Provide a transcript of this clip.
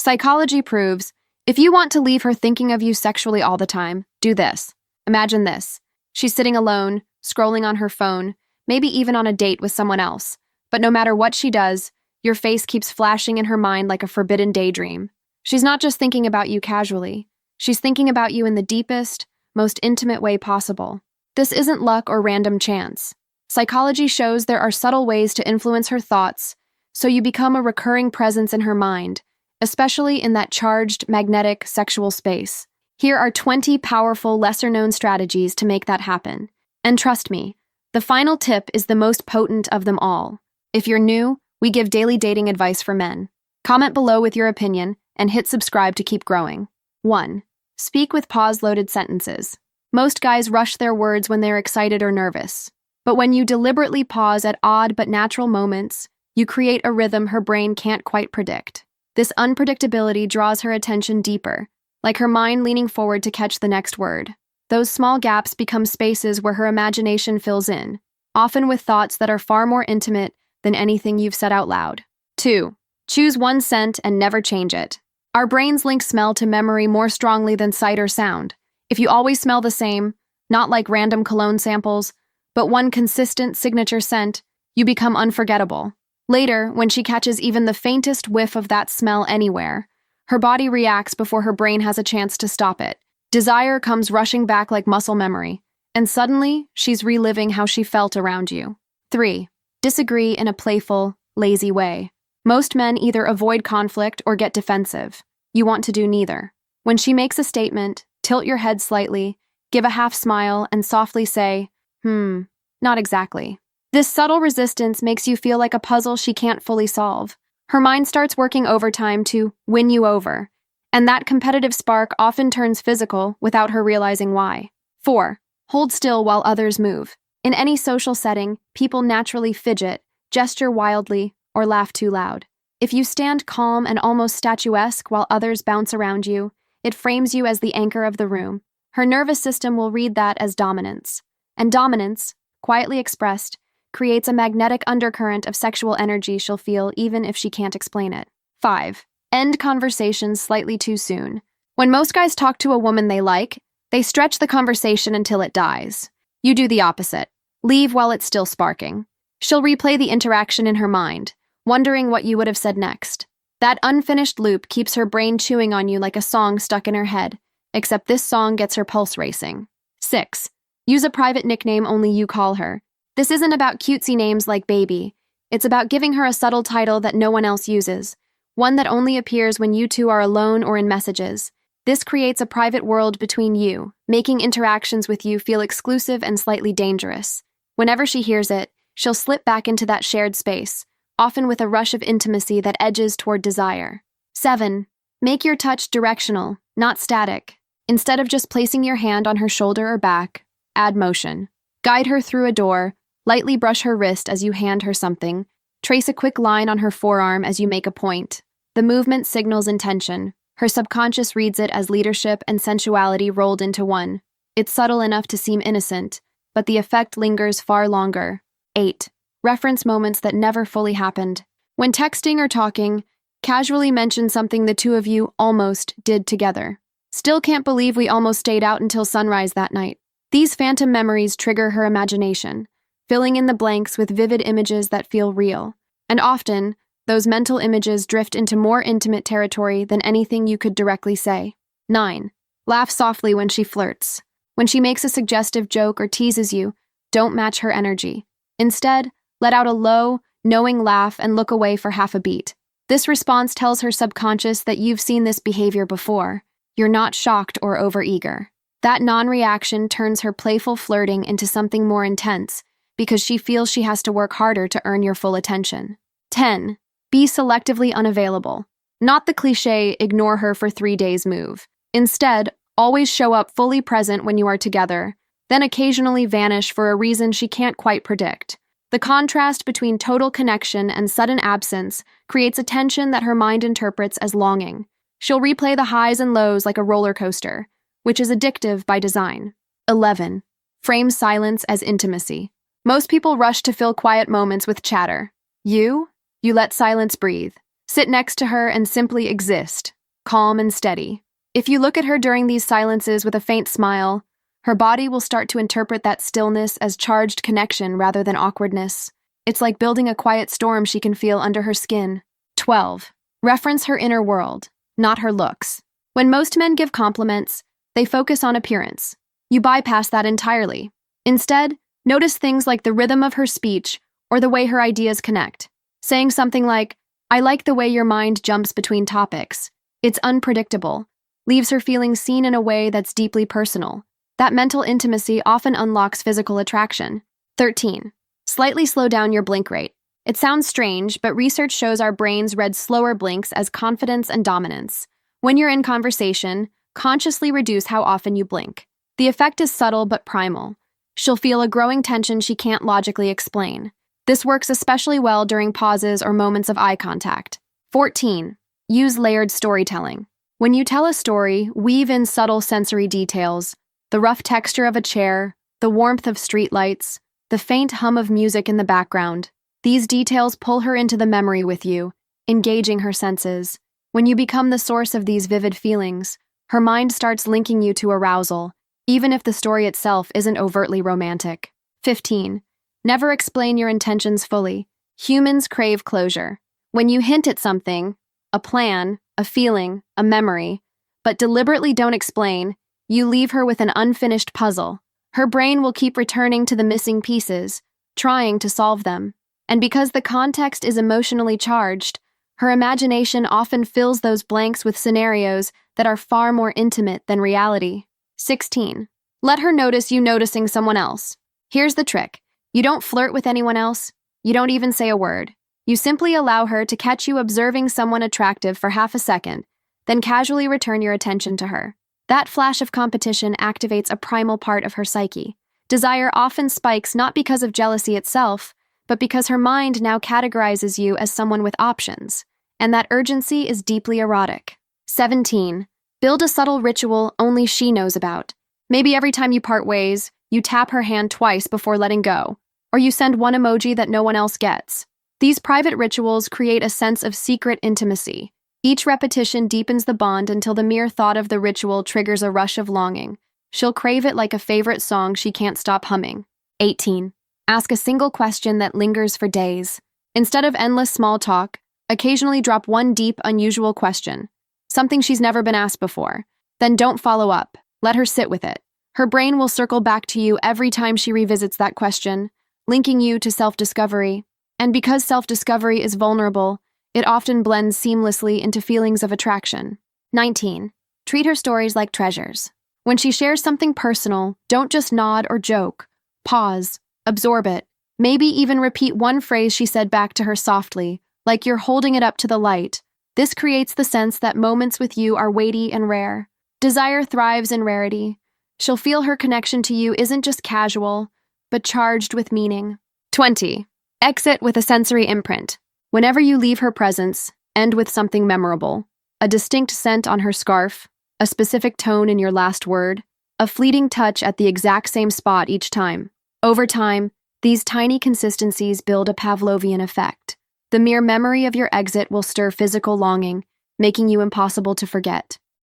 Psychology proves if you want to leave her thinking of you sexually all the time, do this. Imagine this. She's sitting alone, scrolling on her phone, maybe even on a date with someone else. But no matter what she does, your face keeps flashing in her mind like a forbidden daydream. She's not just thinking about you casually. She's thinking about you in the deepest, most intimate way possible. This isn't luck or random chance. Psychology shows there are subtle ways to influence her thoughts, so you become a recurring presence in her mind, especially in that charged, magnetic, sexual space. Here are 20 powerful, lesser-known strategies to make that happen. And trust me, the final tip is the most potent of them all. If you're new, we give daily dating advice for men. Comment below with your opinion and hit subscribe to keep growing. 1. Speak with pause-loaded sentences. Most guys rush their words when they're excited or nervous. But when you deliberately pause at odd but natural moments, you create a rhythm her brain can't quite predict. This unpredictability draws her attention deeper, like her mind leaning forward to catch the next word. Those small gaps become spaces where her imagination fills in, often with thoughts that are far more intimate than anything you've said out loud. 2. Choose one scent and never change it. Our brains link smell to memory more strongly than sight or sound. If you always smell the same, not like random cologne samples, but one consistent signature scent, you become unforgettable. Later, when she catches even the faintest whiff of that smell anywhere, her body reacts before her brain has a chance to stop it. Desire comes rushing back like muscle memory, and suddenly, she's reliving how she felt around you. 3. Disagree in a playful, lazy way. Most men either avoid conflict or get defensive. You want to do neither. When she makes a statement, tilt your head slightly, give a half smile, and softly say, not exactly. This subtle resistance makes you feel like a puzzle she can't fully solve. Her mind starts working overtime to win you over, and that competitive spark often turns physical without her realizing why. 4. Hold still while others move. In any social setting, people naturally fidget, gesture wildly, or laugh too loud. If you stand calm and almost statuesque while others bounce around you, it frames you as the anchor of the room. Her nervous system will read that as dominance. And dominance, quietly expressed, creates a magnetic undercurrent of sexual energy she'll feel even if she can't explain it. 5. End conversations slightly too soon. When most guys talk to a woman they like, they stretch the conversation until it dies. You do the opposite. Leave while it's still sparking. She'll replay the interaction in her mind, wondering what you would have said next. That unfinished loop keeps her brain chewing on you like a song stuck in her head, except this song gets her pulse racing. 6. Use a private nickname only you call her. This isn't about cutesy names like baby. It's about giving her a subtle title that no one else uses, one that only appears when you two are alone or in messages. This creates a private world between you, making interactions with you feel exclusive and slightly dangerous. Whenever she hears it, she'll slip back into that shared space, often with a rush of intimacy that edges toward desire. 7. Make your touch directional, not static. Instead of just placing your hand on her shoulder or back, add motion. Guide her through a door, lightly brush her wrist as you hand her something, trace a quick line on her forearm as you make a point. The movement signals intention. Her subconscious reads it as leadership and sensuality rolled into one. It's subtle enough to seem innocent, but the effect lingers far longer. 8. Reference moments that never fully happened. When texting or talking, casually mention something the two of you almost did together. Still can't believe we almost stayed out until sunrise that night. These phantom memories trigger her imagination, filling in the blanks with vivid images that feel real. And often, those mental images drift into more intimate territory than anything you could directly say. 9. Laugh softly when she flirts. When she makes a suggestive joke or teases you, don't match her energy. Instead, let out a low, knowing laugh and look away for half a beat. This response tells her subconscious that you've seen this behavior before. You're not shocked or overeager. That non-reaction turns her playful flirting into something more intense because she feels she has to work harder to earn your full attention. 10. Be selectively unavailable. Not the cliché, ignore her for 3 days move. Instead, always show up fully present when you are together, then occasionally vanish for a reason she can't quite predict. The contrast between total connection and sudden absence creates a tension that her mind interprets as longing. She'll replay the highs and lows like a roller coaster, which is addictive by design. 11. Frame silence as intimacy. Most people rush to fill quiet moments with chatter. You let silence breathe. Sit next to her and simply exist. calm and steady. If you look at her during these silences with a faint smile, her body will start to interpret that stillness as charged connection rather than awkwardness. It's like building a quiet storm she can feel under her skin. 12. Reference her inner world, not her looks. When most men give compliments, they focus on appearance. You bypass that entirely. Instead, notice things like the rhythm of her speech or the way her ideas connect. Saying something like, "I like the way your mind jumps between topics. It's unpredictable," leaves her feeling seen in a way that's deeply personal. That mental intimacy often unlocks physical attraction. 13. Slightly slow down your blink rate. It sounds strange, but research shows our brains read slower blinks as confidence and dominance. When you're in conversation, consciously reduce how often you blink. The effect is subtle but primal. She'll feel a growing tension she can't logically explain. This works especially well during pauses or moments of eye contact. 14. Use layered storytelling. When you tell a story, weave in subtle sensory details, the rough texture of a chair, the warmth of streetlights, the faint hum of music in the background. These details pull her into the memory with you, engaging her senses. When you become the source of these vivid feelings, her mind starts linking you to arousal, even if the story itself isn't overtly romantic. 15. Never explain your intentions fully. Humans crave closure. When you hint at something, a plan, a feeling, a memory, but deliberately don't explain, you leave her with an unfinished puzzle. Her brain will keep returning to the missing pieces, trying to solve them. And because the context is emotionally charged, her imagination often fills those blanks with scenarios that are far more intimate than reality. 16. Let her notice you noticing someone else. Here's the trick. You don't flirt with anyone else. You don't even say a word. You simply allow her to catch you observing someone attractive for half a second, then casually return your attention to her. That flash of competition activates a primal part of her psyche. Desire often spikes not because of jealousy itself, but because her mind now categorizes you as someone with options, and that urgency is deeply erotic. 17. Build a subtle ritual only she knows about. Maybe every time you part ways, you tap her hand twice before letting go, or you send one emoji that no one else gets. These private rituals create a sense of secret intimacy. Each repetition deepens the bond until the mere thought of the ritual triggers a rush of longing. She'll crave it like a favorite song she can't stop humming. 18. Ask a single question that lingers for days. Instead of endless small talk, occasionally drop one deep, unusual question, something she's never been asked before. Then don't follow up. Let her sit with it. Her brain will circle back to you every time she revisits that question, linking you to self-discovery. And because self-discovery is vulnerable, it often blends seamlessly into feelings of attraction. 19. Treat her stories like treasures. When she shares something personal, don't just nod or joke. Pause, absorb it. Maybe even repeat one phrase she said back to her softly, like you're holding it up to the light. This creates the sense that moments with you are weighty and rare. Desire thrives in rarity. She'll feel her connection to you isn't just casual, but charged with meaning. 20. Exit with a sensory imprint. Whenever you leave her presence, end with something memorable. A distinct scent on her scarf, a specific tone in your last word, a fleeting touch at the exact same spot each time. Over time, these tiny consistencies build a Pavlovian effect. The mere memory of your exit will stir physical longing, making you impossible to forget.